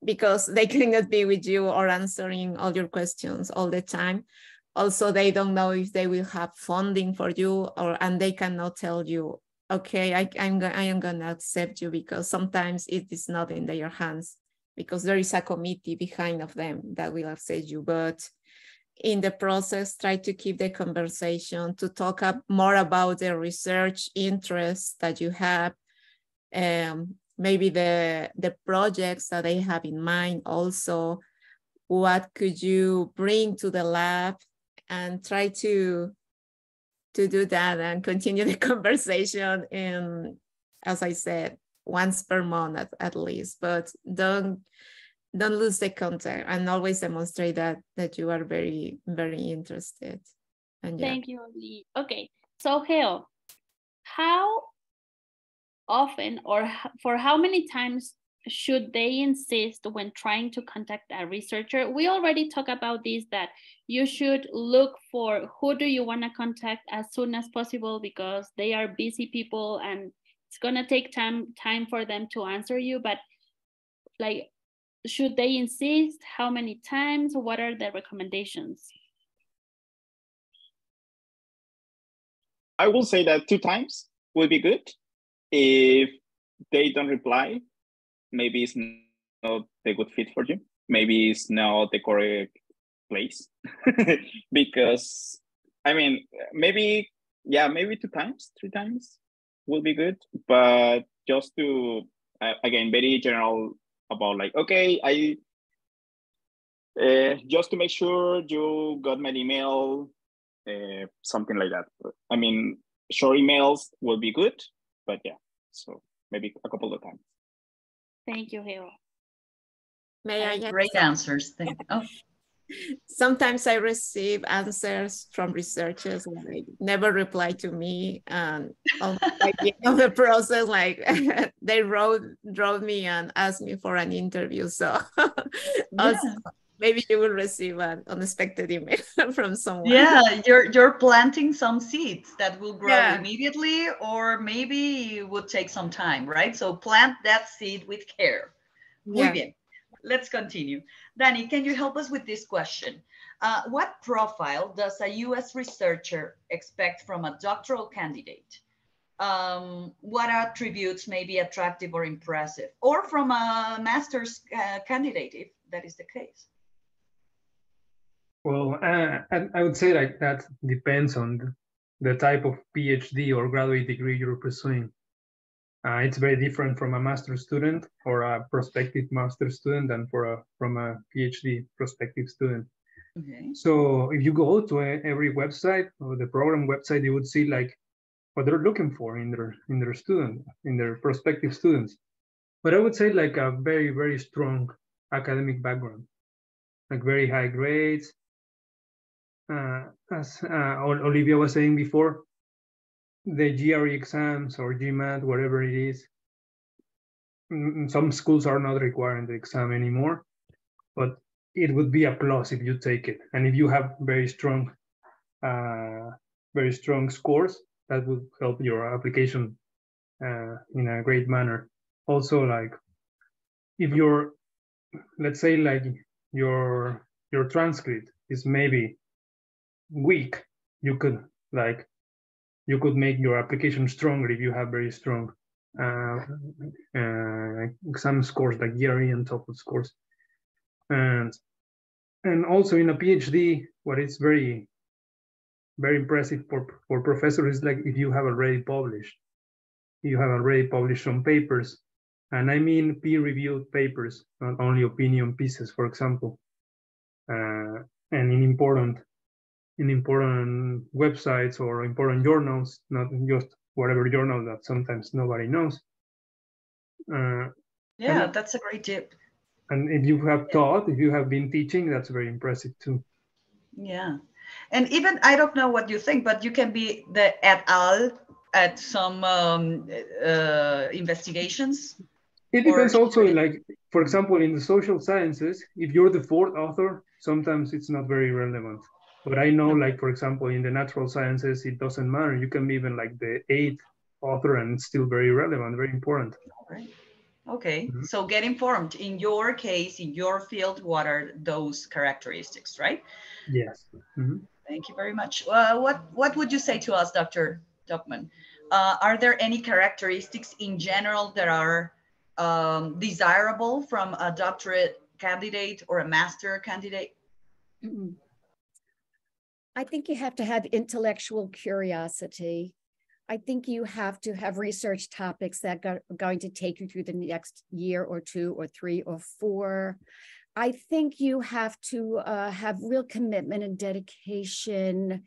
because they cannot be with you or answering all your questions all the time. Also, they don't know if they will have funding for you, and they cannot tell you, okay, I am gonna accept you, because sometimes it is not in their hands, because there is a committee behind of them that will accept you. But in the process, try to keep the conversation, to talk more about the research interests that you have, maybe the projects that they have in mind also. What could you bring to the lab? And try to do that and continue the conversation in, as I said, once per month at least. But don't lose the contact, and always demonstrate that you are very, very interested. And yeah. Thank you, Lee. Okay, so Geo, how often or for how many times should they insist when trying to contact a researcher? We already talked about this, that you should look for who do you want to contact as soon as possible, because they are busy people and it's going to take time for them to answer you. But like, should they insist? How many times? What are the recommendations? I will say that 2 times will be good. If they don't reply, maybe it's not the good fit for you. Maybe it's not the correct place. Because, I mean, maybe 2 times, 3 times will be good. But just to, again, very general about, like, okay, just to make sure you got my email, something like that. I mean, short emails will be good, but yeah, so maybe a couple of times. Thank you, Geo. May I add Great answers. Thank you. Oh. Sometimes I receive answers from researchers and they never reply to me, and at the end of the process, like they wrote me and asked me for an interview. So also, maybe you will receive an unexpected email from someone. Yeah, you're planting some seeds that will grow immediately, or maybe it would take some time, right? So plant that seed with care. Muy bien. Let's continue. Danny, can you help us with this question? What profile does a US researcher expect from a doctoral candidate? What attributes may be attractive or impressive, or from a master's candidate, if that is the case? Well, I would say like that depends on the type of PhD or graduate degree you're pursuing. It's very different from a master's student or a prospective master's student than from a PhD prospective student. Okay. So if you go to every website or the program website, you would see like what they're looking for in their student, in their prospective students. But I would say like a very, very strong academic background, like very high grades. As Olivia was saying before, the GRE exams or GMAT, whatever it is, some schools are not requiring the exam anymore, but it would be a plus if you take it. And if you have very strong scores, that would help your application in a great manner. Also, like if let's say like your transcript is maybe weak, you could make your application stronger if you have very strong exam scores like GRE and TOEFL scores. And also in a PhD, what is very, very impressive for professors is like if you have already published. You have already published some papers, and I mean peer-reviewed papers, not only opinion pieces, for example, and in important websites or important journals, not just whatever journal that sometimes nobody knows. Yeah, that's a great tip. And if you have taught, if you have been teaching, that's very impressive too. Yeah. And even, I don't know what you think, but you can be the et al. At some investigations. It depends also, like, for example, in the social sciences, if you're the fourth author, sometimes it's not very relevant. But I know, like, for example, in the natural sciences, it doesn't matter. You can be even like the 8th author and it's still very relevant, very important. Right. Okay, so get informed. In your case, in your field, what are those characteristics, right? Yes. Thank you very much. What would you say to us, Dr. Duckman? Are there any characteristics in general that are desirable from a doctorate candidate or a master candidate? I think you have to have intellectual curiosity. I think you have to have research topics that are going to take you through the next year or 2 or 3 or 4. I think you have to have real commitment and dedication.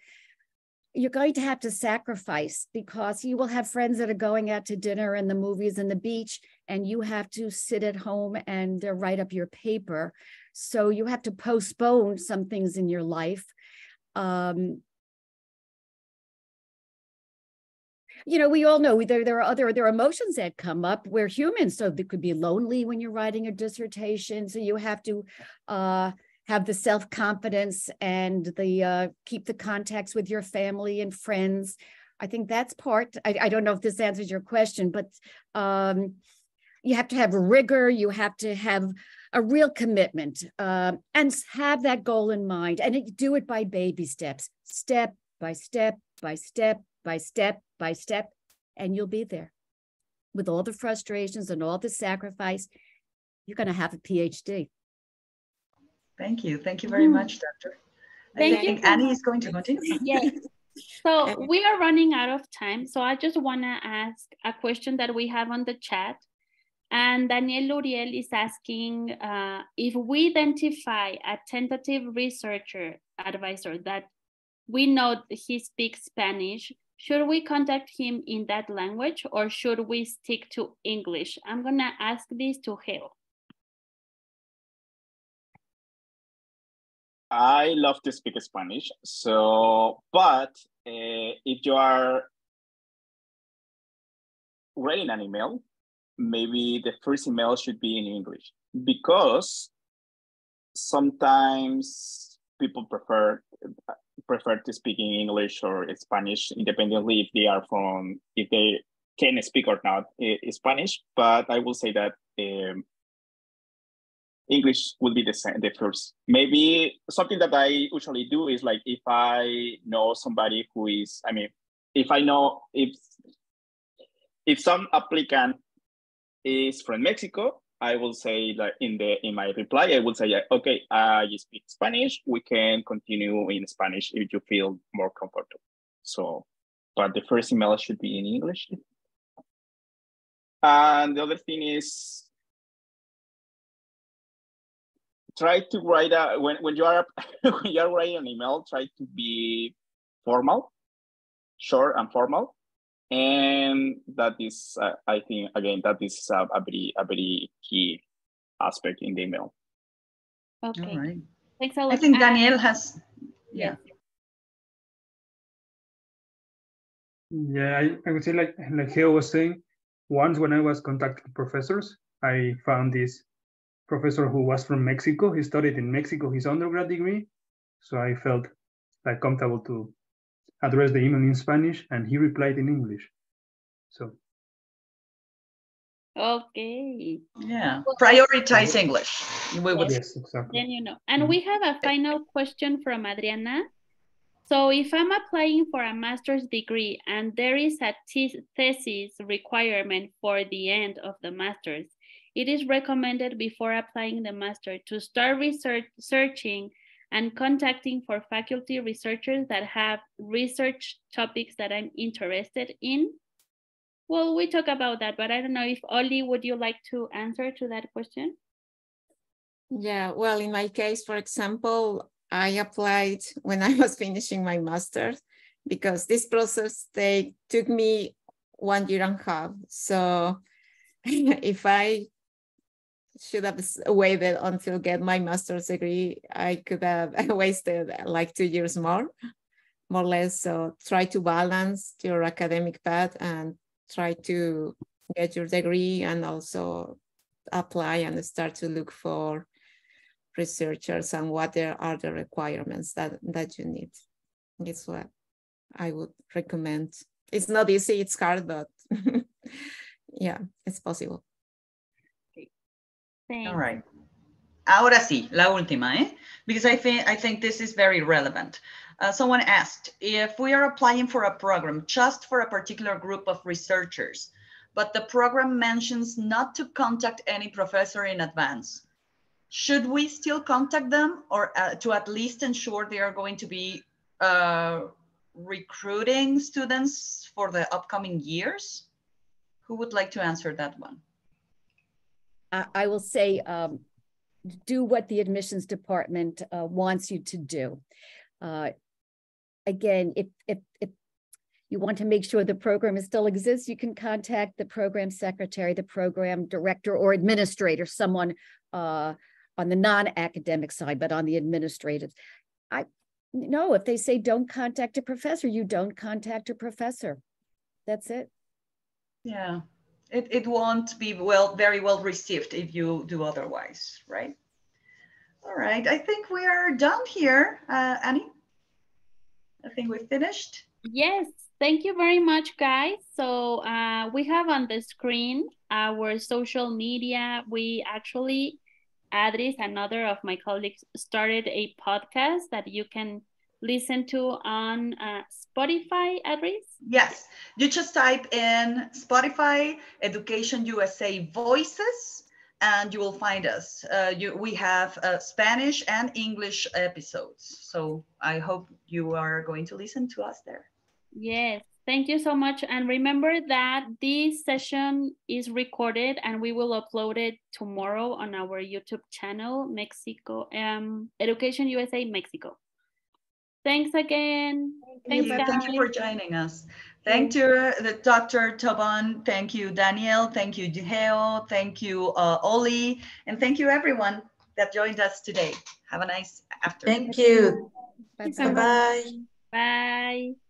You're going to have to sacrifice because you will have friends that are going out to dinner and the movies and the beach, and you have to sit at home and write up your paper. So you have to postpone some things in your life. You know, we all know there are emotions that come up. We're humans, so it could be lonely when you're writing a dissertation. So you have to have the self-confidence and the keep the contacts with your family and friends. I think that's part. I don't know if this answers your question, but you have to have rigor. You have to have a real commitment and have that goal in mind, and do it by baby steps, step by step by step by step by step, and you'll be there. With all the frustrations and all the sacrifice, you're going to have a PhD. Thank you. Thank you very much, Doctor. I think Annie is going to continue. Yes. So we are running out of time. So I just want to ask a question that we have on the chat. And Daniel Luriel is asking if we identify a tentative researcher advisor that we know he speaks Spanish, should we contact him in that language or should we stick to English? I'm going to ask this to Geo. I love to speak Spanish. So, but if you are writing an email, maybe the first email should be in English because sometimes people prefer to speak in English or Spanish, independently if they can speak or not Spanish. But I will say that English will be the first. Maybe something that I usually do is like if I know somebody who is, if I know if some applicant is from Mexico, I will say that in my reply, I will say, okay, you speak Spanish. We can continue in Spanish if you feel more comfortable. So, but the first email should be in English. And the other thing is, try to write when you are writing an email, try to be formal, short and formal. And that is, I think, again, that is a very key aspect in the email. Okay. All right. Thanks a lot. I think Daniel has, yeah. Yeah, I would say like Geo was saying, once when I was contacting professors, I found this professor who was from Mexico. He studied in Mexico, his undergrad degree. So I felt like comfortable to address the email in Spanish, and he replied in English. So. Okay. Yeah, prioritize English. Yes, exactly. Then you know. And we have a final question from Adriana. So if I'm applying for a master's degree and there is a thesis requirement for the end of the master's, it is recommended before applying the master to start searching and contacting for faculty researchers that have research topics that I'm interested in. Well, we talk about that, but I don't know if Oli, would you like to answer to that question? Yeah, well, in my case, for example, I applied when I was finishing my master's because this process took me 1.5 years. So if I should have waited until get my master's degree, I could have wasted like 2 years more or less. So try to balance your academic path and try to get your degree and also apply and start to look for researchers and what are the requirements that you need. It's what I would recommend. It's not easy, it's hard, but yeah, it's possible. Thanks. All right. Ahora sí, la última, ¿eh? Because I think this is very relevant. Someone asked, if we are applying for a program just for a particular group of researchers, but the program mentions not to contact any professor in advance, should we still contact them or to at least ensure they are going to be recruiting students for the upcoming years? Who would like to answer that one? I will say, do what the admissions department wants you to do. Again, if you want to make sure the program still exists, you can contact the program secretary, the program director, or administrator, someone on the non-academic side, but on the administrative. No, if they say don't contact a professor, you don't contact a professor. That's it. Yeah, it won't be very well received if you do otherwise, right? All right, I think we are done here, Annie. I think we finished. Yes, thank you very much, guys. So we have on the screen our social media. We actually, Adris, another of my colleagues, started a podcast that you can listen to on Spotify, Adris? Yes, you just type in Spotify, Education USA Voices, and you will find us. We have Spanish and English episodes. So I hope you are going to listen to us there. Yes, thank you so much. And remember that this session is recorded and we will upload it tomorrow on our YouTube channel, Mexico, Education USA Mexico. Thanks again. Thank you for joining us. Thank you, Dr. Toban. Thank you, Daniel. Thank you, Geo. Thank you, Oli. And thank you, everyone that joined us today. Have a nice afternoon. Thank you. Bye-bye. Bye-bye. Bye.